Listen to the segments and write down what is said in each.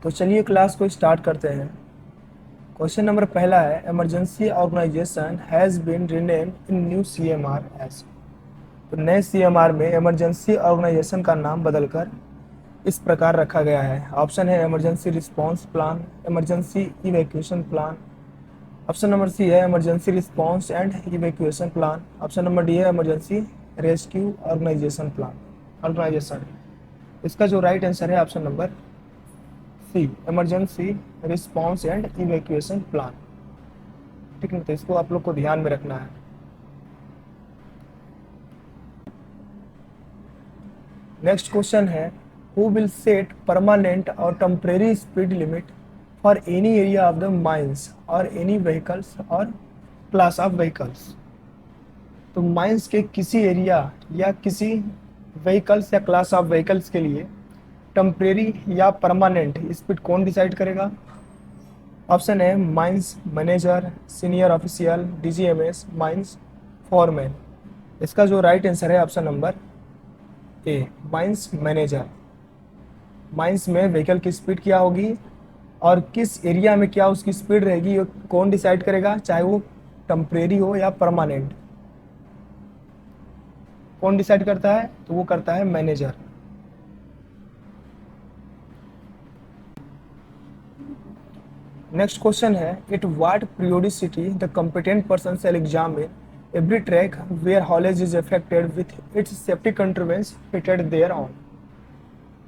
तो चलिए क्लास को स्टार्ट करते हैं। क्वेश्चन नंबर पहला है, emergency organisation has been renamed in new CMR as. तो नए सीएमआर में इमरजेंसी ऑर्गेनाइजेशन का नाम बदलकर इस प्रकार रखा गया है। ऑप्शन है emergency response plan, emergency evacuation plan. Option number C है emergency response and evacuation plan. Option number D है इमरजेंसी रेस्क्यू ऑर्गेनाइजेशन। इसका जो राइट आंसर है option number C, emergency response and evacuation plan. ठीक है, तो इसको आप लोग को ध्यान में रखना है। नेक्स्ट क्वेश्चन है, हु विल सेट परमानेंट और temporary speed limit for any area of the mines और एनी व्हीकल्स और क्लास ऑफ व्हीकल्स। तो माइंस के किसी एरिया या किसी व्हीकल्स या क्लास ऑफ व्हीकल्स के लिए टेम्परेरी या परमानेंट स्पीड कौन डिसाइड करेगा? ऑप्शन है mines manager, senior official, DGMS, mines foreman. इसका जो राइट आंसर है option number A, mines manager. Mines में व्हीकल की स्पीड क्या होगी और किस एरिया में क्या उसकी स्पीड रहेगी, ये कौन डिसाइड करेगा, चाहे वो टेम्परेरी हो या परमानेंट। कौन डिसाइड करता है? तो वो करता है मैनेजर। नेक्स्ट क्वेश्चन है, at what periodicity the competent person shall examine every track where haulage is affected with its safety contrivances fitted there on.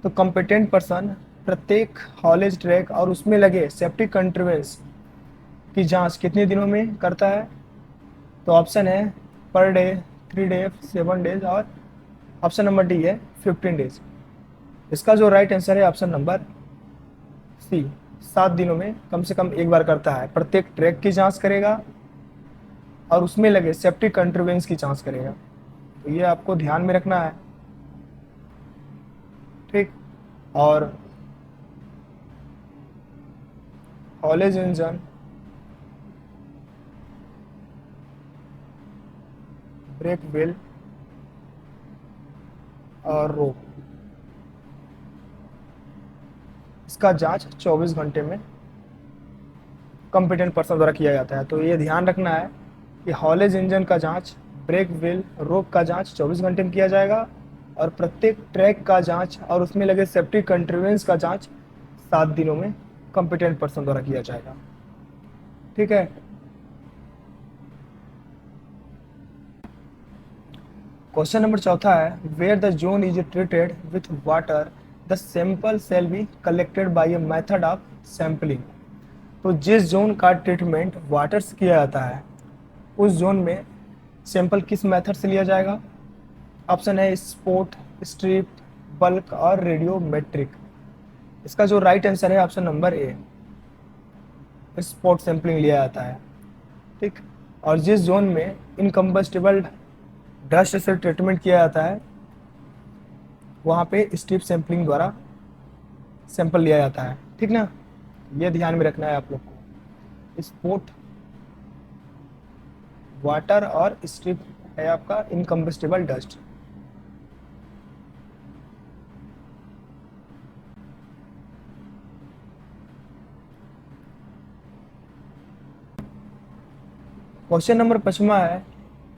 तो कॉम्पिटेंट पर्सन प्रत्येक हॉलेज ट्रैक और उसमें लगे सेफ्टी कंट्रीवेंस की जांच कितने दिनों में करता है? तो ऑप्शन है पर डे, 3 डे, 7 डेज और ऑप्शन नंबर डी है 15 डेज। इसका जो राइट आंसर है ऑप्शन नंबर सी, 7 दिनों में कम से कम एक बार करता है। प्रत्येक ट्रैक की जांच करेगा और उसमें लगे सेफ्टी कंट्रीवेंस की जांच करेगा। तो ये आपको ध्यान में रखना है। ठीक, और हॉलेज इंजन, ब्रेक व्हील और रोप, इसका जांच 24 घंटे में कॉम्पिटेंट पर्सन द्वारा किया जाता है। तो ये ध्यान रखना है कि हॉलेज इंजन का जांच, ब्रेक व्हील, रोप का जांच 24 घंटे में किया जाएगा और प्रत्येक ट्रैक का जांच और उसमें लगे सेफ्टी कंट्रीवेंस का जांच 7 दिनों में कॉम्पिटेंट पर्सन द्वारा किया जाएगा। ठीक है, क्वेश्चन नंबर चौथा है, where the zone is treated with water the sample shall be collected by a method of sampling. तो जिस जोन का ट्रीटमेंट वाटर से किया जाता है उस जोन में सैंपल किस मेथड से लिया जाएगा? ऑप्शन है स्पॉट, स्ट्रिप, बल्क और रेडियोमेट्रिक। इसका जो राइट आंसर है ऑप्शन नंबर ए, स्पॉट सैंपलिंग लिया जाता है। ठीक, और जिस जोन में इनकम्बस्टिबल डस्ट से ट्रीटमेंट किया जाता है वहाँ पे स्ट्रिप सैंपलिंग द्वारा सैंपल लिया जाता है। ठीक ना, ये ध्यान में रखना है आप लोग को। स्पॉट वाटर और स्ट्रिप है आपका इनकम्बस्टिबल डस्ट। क्वेश्चन नंबर 5वां है,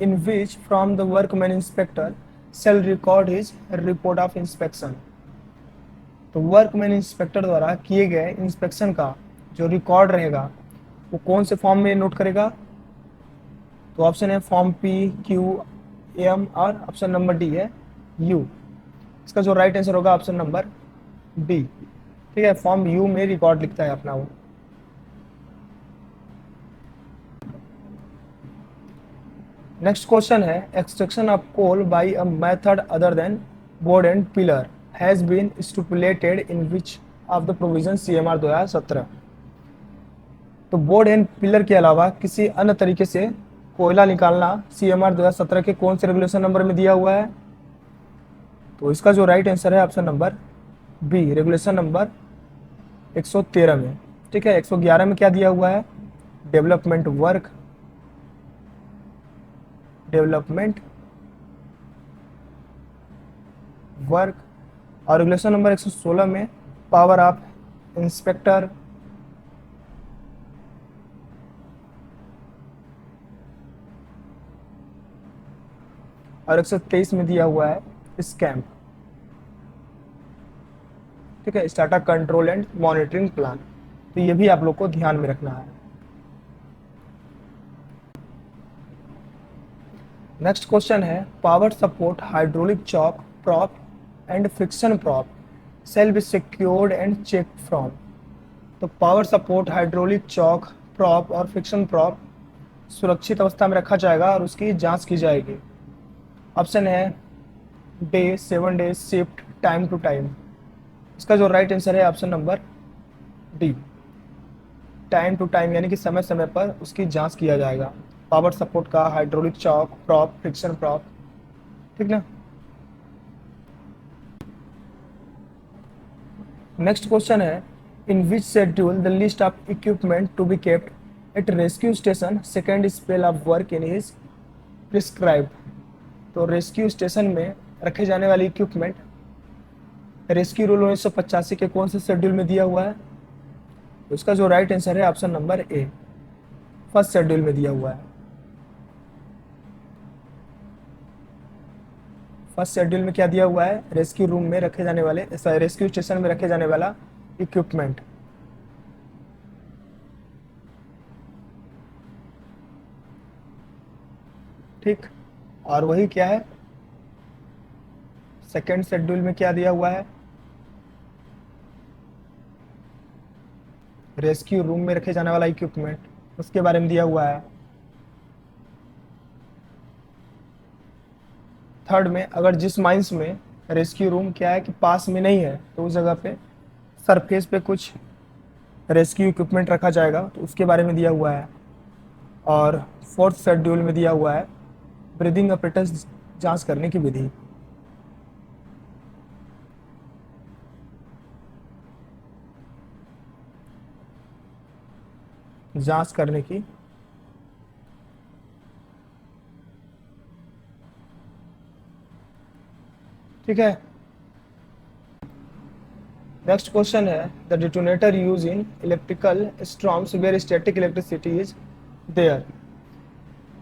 in which from the workman inspector shall record his report of inspection. तो वर्कमैन इंस्पेक्टर द्वारा किए गए इंस्पेक्शन का जो रिकॉर्ड रहेगा वो कौन से फॉर्म में नोट करेगा? तो ऑप्शन है फॉर्म पी, क्यू, एम और ऑप्शन नंबर डी है यू। इसका जो राइट आंसर होगा ऑप्शन नंबर डी। ठीक है, फॉर्म यू में रिकॉर्ड लिखता है अपना वो। नेक्स्ट क्वेश्चन है, extraction of coal by a method other than board and pillar has been stipulated in which of the provision CMR 2017। तो बोर्ड एंड पिलर के अलावा किसी अन्य तरीके से कोयला निकालना सीएमआर 2017 के कौन से रेगुलेशन नंबर में दिया हुआ है? तो इसका जो राइट आंसर है option number B, regulation number 113 में। ठीक है, 111 में क्या दिया हुआ है? डेवलपमेंट वर्क, और रेगुलेशन नंबर 116 में पावर ऑफ इंस्पेक्टर, और 123 में दिया हुआ है स्कैम। ठीक है, startup control and monitoring plan. तो ये भी आप लोग को ध्यान में रखना है। नेक्स्ट क्वेश्चन है power support hydraulic chock prop and friction prop shall be secured and check from. तो power support hydraulic chock prop और फ्रिक्शन प्रॉप सुरक्षित अवस्था में रखा जाएगा और उसकी जांच की जाएगी। ऑप्शन है day, 7 days, shift, time to time. इसका जो राइट आंसर है option number D, time to time, यानी कि समय समय पर उसकी जांच किया जाएगा। पावर सपोर्ट का hydraulic chock prop, friction prop, ठीक ना। नेक्स्ट क्वेश्चन है in which schedule the list of equipment to be kept at rescue station second spell of work in is prescribed. तो रेस्क्यू स्टेशन में रखे जाने वाले equipment rescue rule 1985 के कौन से शेड्यूल में दिया हुआ है? तो इसका जो राइट आंसर है ऑप्शन नंबर ए, फर्स्ट शेड्यूल में दिया हुआ है। फर्स्ट शेड्यूल में क्या दिया हुआ है? रेस्क्यू रूम में रखे जाने वाले, रेस्क्यू स्टेशन में रखे जाने वाला इक्विपमेंट। ठीक, और वही क्या है, सेकेंड शेड्यूल में क्या दिया हुआ है? रेस्क्यू रूम में रखे जाने वाला इक्विपमेंट, उसके बारे में दिया हुआ है। थर्ड में अगर जिस माइंस में रेस्क्यू रूम क्या है कि पास में नहीं है तो उस जगह पे सरफेस पे कुछ रेस्क्यू इक्विपमेंट रखा जाएगा, तो उसके बारे में दिया हुआ है। और फोर्थ शेड्यूल में दिया हुआ है ब्रीदिंग अपरेटस जांच करने की विधि। जांच करने की ठीक है। नेक्स्ट क्वेश्चन है the detonator use in electrical storms where static electricity is there.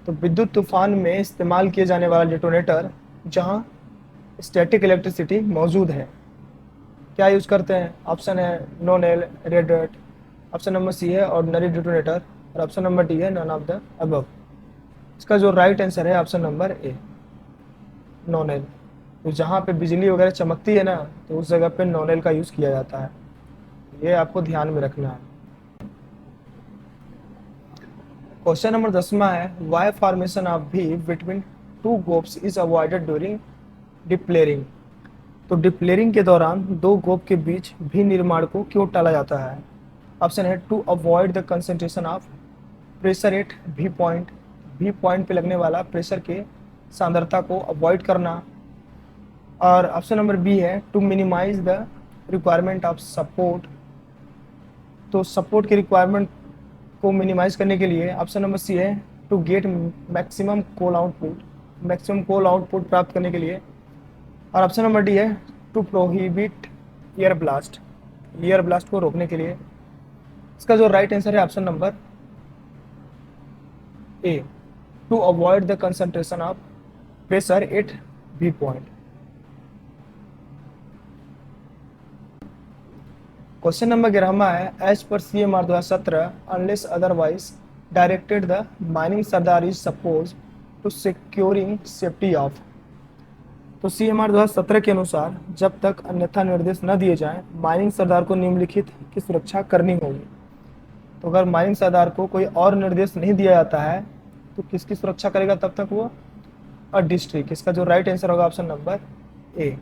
तो विद्युत तूफान में इस्तेमाल किए जाने वाला डिटोनेटर जहां स्टैटिक इलेक्ट्रिसिटी मौजूद है, क्या यूज करते हैं? ऑप्शन है nonel, red dot, option number C है ऑर्डिनरी डिटोनेटर, और ऑप्शन नंबर डी है नन ऑफ द अबव। इसका जो राइट आंसर है ऑप्शन नंबर ए, नोनेल। तो जहाँ पे बिजली वगैरह चमकती है ना, तो उस जगह पे नोनेल का यूज़ किया जाता है। ये आपको ध्यान में रखना है। क्वेश्चन नंबर 10वां है वाई फॉर्मेशन ऑफ भी between two gobs is avoided during depillaring. तो डिप्लेयरिंग के दौरान दो गोप के बीच भी निर्माण को क्यों टाला जाता है? ऑप्शन है to avoid the concentration of pressure at भी पॉइंट, भी पॉइंट पे लगने वाला प्रेशर के सांद्रता को अवॉइड करना, और ऑप्शन नंबर बी है to minimise the requirement of support. तो सपोर्ट की रिक्वायरमेंट को मिनिमाइज करने के लिए ऑप्शन नंबर सी है to get maximum coal output, maximum coal output प्राप्त करने के लिए, और ऑप्शन नंबर डी है to prohibit air blast, air blast को रोकने के लिए। इसका जो राइट आंसर है option number A, to avoid the concentration of pressure at भी पॉइंट। क्वेश्चन नंबर 11वां है as per CMR 2017 unless otherwise directed the mining sardar is suppose to securing safety of. तो CMR 2017 के अनुसार जब तक अन्यथा निर्देश न दिए जाएं, माइनिंग सरदार को निम्नलिखित की सुरक्षा करनी होगी। तो अगर माइनिंग सरदार को कोई और निर्देश नहीं दिया जाता है तो किसकी सुरक्षा करेगा तब तक वो? डिस्ट्रिक्ट। इसका जो राइट आंसर होगा ऑप्शन नंबर ए,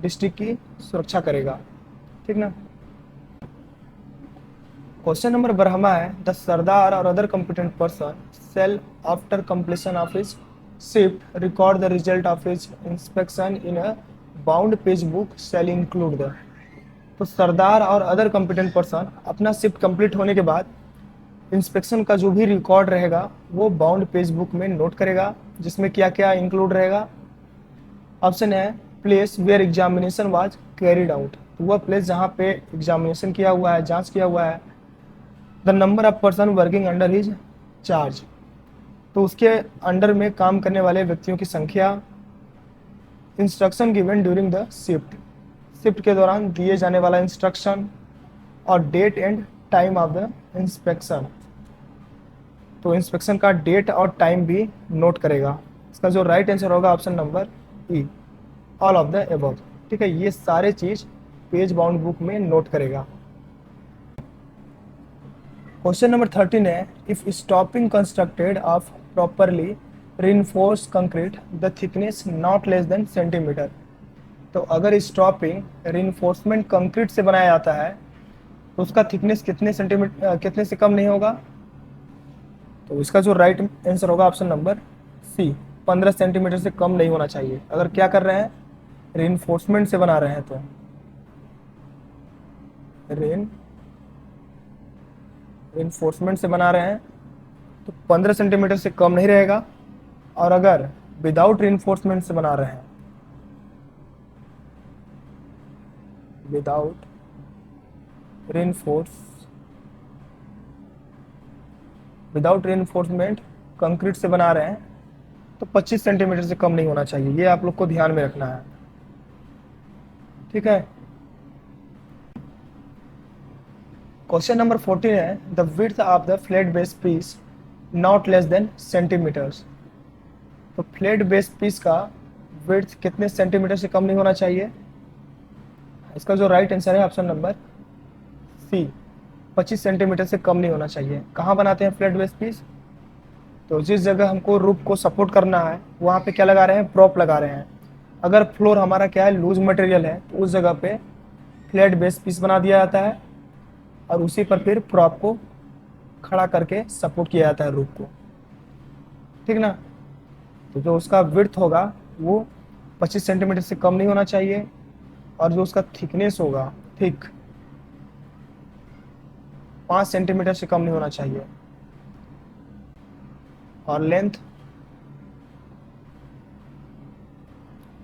डिस्ट्रिक्ट की सुरक्षा करेगा, ठीक ना। क्वेश्चन नंबर 12वां है द सरदार और other competent person shall after completion of his shift record the result of his inspection in a bound page book shall include the. तो सरदार और अदर कॉम्पिटेंट पर्सन अपना शिफ्ट कंप्लीट होने के बाद inspection का जो भी रिकॉर्ड रहेगा वो बाउंड पेज बुक में नोट करेगा, जिसमें क्या क्या इंक्लूड रहेगा। ऑप्शन है place where examination was carried out. तो वह प्लेस जहाँ पे एग्जामिनेशन किया हुआ है, जांच किया हुआ है। The number of person working under his charge, तो उसके अंडर में काम करने वाले व्यक्तियों की संख्या। Instruction given during the shift, shift के दौरान दिए जाने वाला इंस्ट्रक्शन। और date and time of the inspection, तो इंस्पेक्शन का डेट और टाइम भी नोट करेगा। इसका जो राइट आंसर होगा option number E, all of the above. ठीक है, ये सारे चीज पेज बाउंड बुक में नोट करेगा। क्वेश्चन नंबर 13 है, if stopping constructed of properly reinforced concrete the thickness not less then centimetre, तो अगर स्टॉपिंग reinforcement कंक्रीट से बनाया जाता है तो उसका थिकनेस कितने सेंटीमीटर, कितने से कम नहीं होगा। तो इसका जो राइट आंसर होगा ऑप्शन नंबर सी, 15 सेंटीमीटर से कम नहीं होना चाहिए। अगर क्या कर रहे हैं, reinforcement से बना रहे हैं तो reinforcement से बना रहे हैं तो 15 सेंटीमीटर से कम नहीं रहेगा। और अगर विदाउट reinforcement से बना रहे हैं, विदाउट reinforcement कंक्रीट से बना रहे हैं तो 25 सेंटीमीटर से कम नहीं होना चाहिए। ये आप लोग को ध्यान में रखना है। ठीक है, क्वेश्चन नंबर 14 है, the width of the flat base piece not less than centimetres, तो फ्लैट बेस पीस का विड्थ कितने सेंटीमीटर से कम नहीं होना चाहिए। इसका जो राइट आंसर है ऑप्शन नंबर सी, 25 सेंटीमीटर से कम नहीं होना चाहिए। कहाँ बनाते हैं फ्लैट बेस पीस, तो जिस जगह हमको रूफ को सपोर्ट करना है वहाँ पे क्या लगा रहे हैं, प्रॉप लगा रहे हैं। अगर फ्लोर हमारा क्या है, लूज मटेरियल है, तो उस जगह पे फ्लैट बेस पीस बना दिया जाता है और उसी पर फिर प्रॉप को खड़ा करके सपोर्ट किया जाता है रूफ को। ठीक ना, तो जो उसका विड्थ होगा वो 25 सेंटीमीटर से कम नहीं होना चाहिए और जो उसका थिकनेस होगा, थिक 5 सेंटीमीटर से कम नहीं होना चाहिए और लेंथ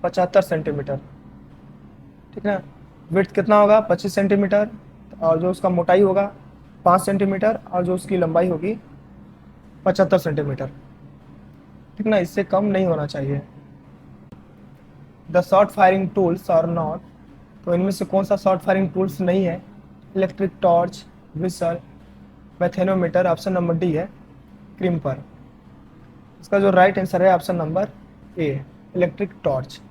75 सेंटीमीटर। ठीक है, विड्थ कितना होगा 25 सेंटीमीटर और जो उसका मोटाई होगा 5 सेंटीमीटर और जो उसकी लंबाई होगी 75 सेंटीमीटर। ठीक ना, इससे कम नहीं होना चाहिए। The short firing tools are not, तो इनमें से कौन सा शॉर्ट फायरिंग टूल्स नहीं है, electric torch, whistle, methanometer, option number D है क्रिम्पर। इसका जो राइट आंसर है option number A, electric torch.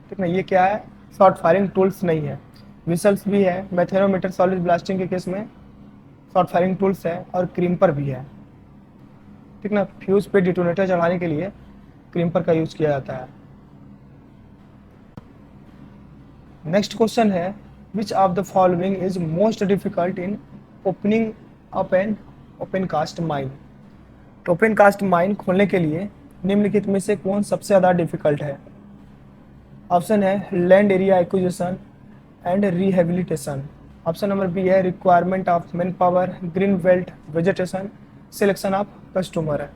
ठीक ना, ये क्या है, शॉर्ट फायरिंग टूल्स नहीं है। विसल्स भी है, मैथेनोमीटर सॉलिड ब्लास्टिंग के केस में शॉर्ट फायरिंग टूल्स है और क्रिम्पर भी है। ठीक ना, फ्यूज पे डिटोनेटर चढ़ाने के लिए क्रिम्पर का यूज किया जाता है। नेक्स्ट क्वेश्चन है, which of the following is most difficult in opening up an open cast mine, तो ओपन कास्ट माइन खोलने के लिए निम्नलिखित में से कौन सबसे ज़्यादा डिफिकल्ट है। ऑप्शन है land area acquisition and rehabilitation, option number B है requirement of man power, green belt vegetation, selection of customer है।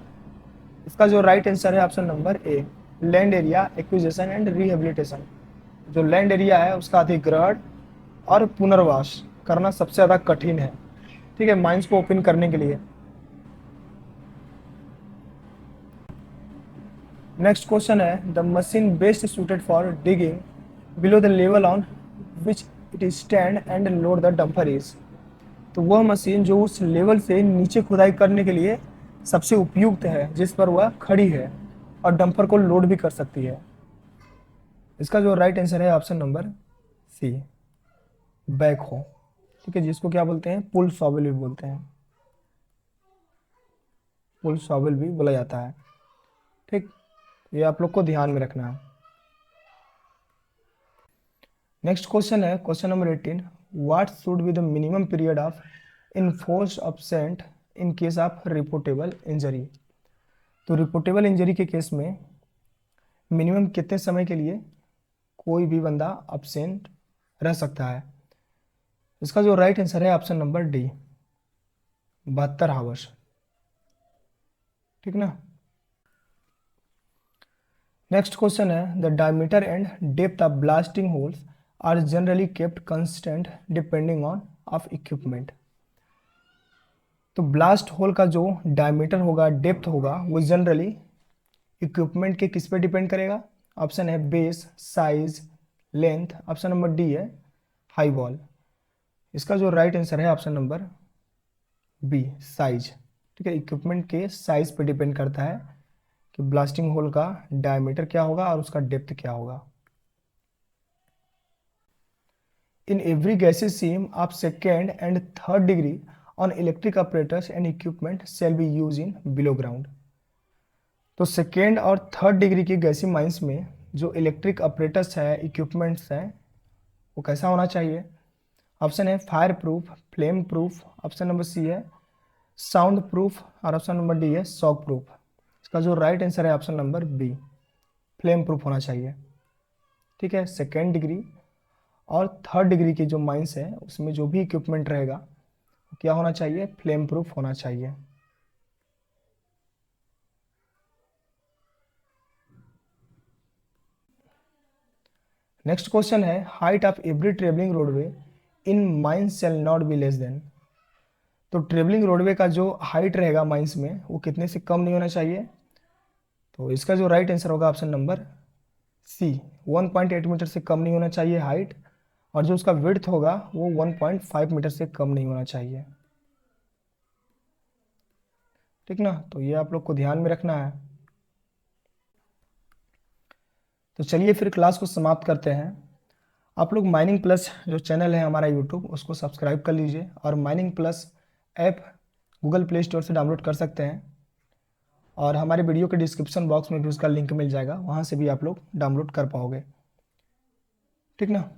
इसका जो राइट आंसर है option number A, land area acquisition and rehabilitation. जो लैंड एरिया है उसका अधिग्रहण और पुनर्वास करना सबसे ज़्यादा कठिन है। ठीक है, माइंस को ओपन करने के लिए। नेक्स्ट क्वेश्चन है, the machine best suited for digging below the level on which it is stand and load the dumper is, तो वह मशीन जो उस लेवल से नीचे खुदाई करने के लिए सबसे उपयुक्त है जिस पर वह खड़ी है और डंपर को लोड भी कर सकती है। इसका जो राइट आंसर है ऑप्शन नंबर सी, बैक हो। ठीक है, जिसको क्या बोलते हैं, पुल शॉवल भी बोलते हैं, पुल शॉवल भी बोला जाता है। ठीक, ये आप लोग को ध्यान में रखना है। नेक्स्ट क्वेश्चन है question number 18, what should be the minimum period of enforced absent in case of reportable injury, तो रिपोर्टेबल इंजरी के केस में मिनिमम कितने समय के लिए कोई भी बंदा अब्सेंट रह सकता है। इसका जो राइट आंसर है ऑप्शन नंबर डी, 72 आवर्स। ठीक ना, नेक्स्ट क्वेश्चन है, the diameter and depth of blasting holes are generally kept constant depending on of equipment. तो ब्लास्ट होल का जो डायमीटर होगा, डेप्थ होगा, वो जनरली इक्विपमेंट के किस पे डिपेंड करेगा? ऑप्शन है base, size, length. Option number D है हाई वॉल। इसका जो राइट आंसर है ऑप्शन नंबर बी, साइज। ठीक है, इक्विपमेंट के साइज पे डिपेंड करता है कि ब्लास्टिंग होल का डायमीटर क्या होगा और उसका डेप्थ क्या होगा। In every gases seam of second and third degree on electric operators and equipment shall be use in below ground. तो सेकेंड और थर्ड डिग्री की गैसी माइंस में जो इलेक्ट्रिक ऑपरेटर्स है, इक्विपमेंट्स हैं, वो कैसा होना चाहिए? ऑप्शन है fire proof, flame proof. Option number C है साउंड प्रूफ और ऑप्शन नंबर डी है शॉक प्रूफ। इसका जो राइट आंसर है option number B, flame proof होना चाहिए। ठीक है, सेकेंड डिग्री और थर्ड डिग्री की जो माइंस है उसमें जो भी इक्विपमेंट रहेगा वो क्या होना चाहिए? फ्लेम प्रूफ होना चाहिए। नेक्स्ट क्वेश्चन है height of every travelling roadway in mines shall not be less than. तो ट्रेवलिंग रोडवे का जो हाइट रहेगा माइंस में वो कितने से कम नहीं होना चाहिए? तो इसका जो राइट आंसर होगा ऑप्शन नंबर सी, 1.8 मीटर से कम नहीं होना चाहिए हाइट, और जो उसका विड्थ होगा वो 1.5 मीटर से कम नहीं होना चाहिए। ठीक ना, तो ये आप लोग को ध्यान में रखना है। तो चलिए फिर क्लास को समाप्त करते हैं। आप लोग माइनिंग प्लस जो चैनल है हमारा यूट्यूब, उसको सब्सक्राइब कर लीजिए, और mining plus app Google play store से डाउनलोड कर सकते हैं, और हमारे वीडियो के डिस्क्रिप्शन बॉक्स में भी उसका लिंक मिल जाएगा, वहाँ से भी आप लोग डाउनलोड कर पाओगे। ठीक ना।